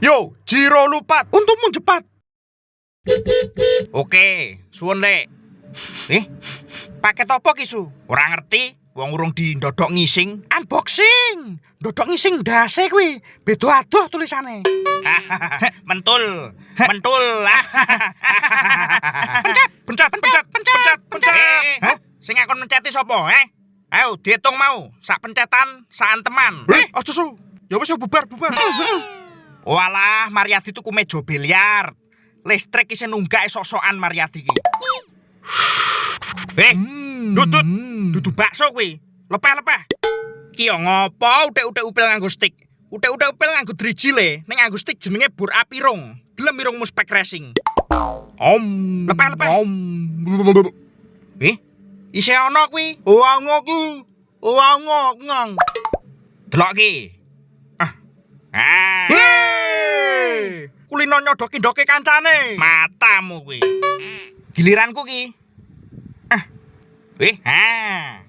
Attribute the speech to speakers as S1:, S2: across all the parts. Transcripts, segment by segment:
S1: Yo, Jiro lupat, untukmu cepat. Oke, suwun Lek. Paket apa ki Su? Ora ngerti, wong urung didodok ngising. Unboxing. Dodok ngising ndase kuwi. Beda adoh tulisane. Mentul. Mentul. Pencet. Sing akon menceti sapa, Ayo diitung mau, sak pencetan, sak anteman. Aja Su. Ya wis bubar. Walah, Mariadi tuku meja biliar. Listrik isih nunggak sok-sokan Mariadi ki. Dudu bakso kuwi. Lepeh-lepeh. Ki yo ngopo utek-utek upil nganggo stick. Utek-utek upil nganggo driji le, ning nganggo stick jenenge bur apirung. Gelem irungmu spek racing. Lepeh-lepeh. Isih ana kuwi. Ngang. Delok ki. Kulino nyodok-ndoke kancane. Matamu kuwi. Giliranku ki.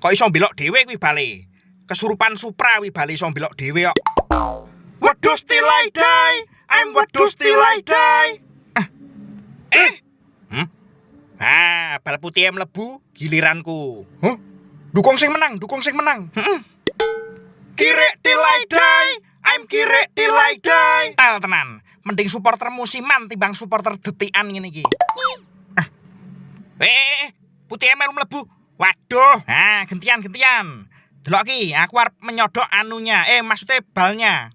S1: Kok iso mbelok dhewe kuwi bale. Kesurupan Supra kuwi bale iso mbelok dhewe kok. Wedhus still I die. I'm wedhus still I die. Bal putih mlebu giliranku. Dukung sing menang. Kirek till I die. I'm kirek till I die. Tal tenan. Mending supporter musiman timbang supporter detikan ngene iki. Putih melu mlebu. Waduh. Gentian. Delok ki, aku arep menyodok anunya. Maksudnya balnya.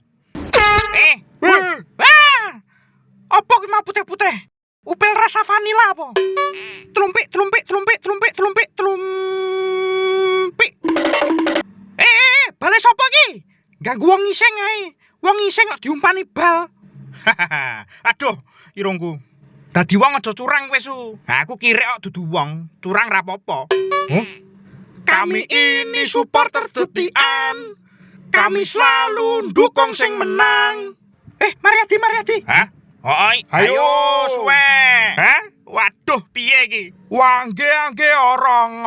S1: Apa ki mau putih-putih? Upil rasa vanila apa? Tlumpik. Bale sapa ki? Ganggu wong ngising ae. Wong ngising kok diumpani bal. Aduh, irungku. Dadi wong aja curang kowe Su. Aku kirek kok dudu wong, curang ra apa-apa. Kami ini supporter detikan. Kami selalu dukung sing menang. Mariadi. Ayo suwe. Waduh, piye iki? Wangge orang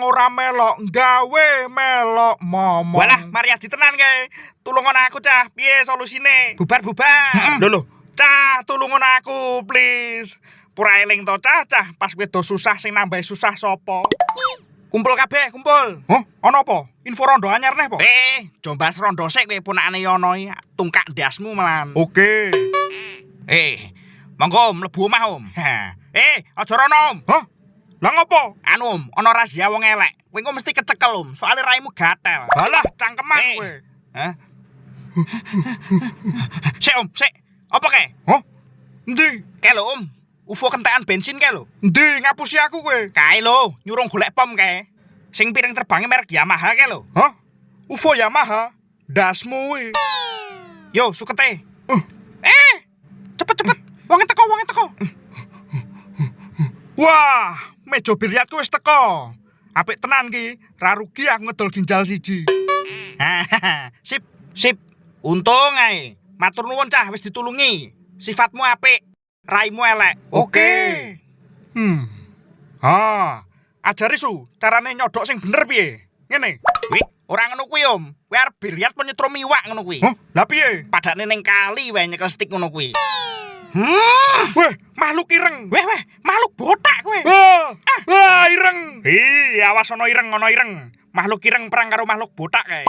S1: ora melok gawe melok momong. Walah, Mariadi tenan kae. Tulungon aku cah, piye solusine? Bubar. Lho, cah, tulungon aku please. Pura eling to cah, pas kowe do susah sing nambah susah sapa? Kumpul kabeh, kumpul. Ana apa? Info rondo anyar neh po? Jombas rondo sik kowe punakane Yono iki, tungkak ndasmu malan. Oke. Monggo mlebu omah, Om. Aja rono, Om. Lah ngopo? Anu, Om, ana razia wong elek. Kowe engko mesti kecekel, Om, soalé raimu gatel. Balah, cangkeman kowe. Sik, Om, sik. Apa kae? Endi? Kae lho, Om. UFO kentekan bensin kae lho. Endi ngapusi aku kowe? Kae lho, nyurung golek pom kae. Sing piring terbangnya merek Yamaha kae lho. UFO Yamaha? Dasmu kuwi. Yo, sukete. Cepet. Wonge teko. Wah, meja biliarku wis teko. Apik tenan ki, ra rugi aku ngedol ginjal siji. Sip. Untung ae. Matur nuwun cah wis ditulungi. Sifatmu apik, raimu elek. Oke. Ajari Su, carane nyodok sing bener piye? Ngene. Wih, ora ngono kuwi, Om. Kowe arep biliar penyetrum iwak ngono kuwi. Lah piye? Padane ning kali wae nyekel stick ngono kuwi. Weh, makhluk ireng. Weh, makhluk botak kowe. Ireng. Awas ana ireng. Makhluk ireng perang karo makhluk botak kae.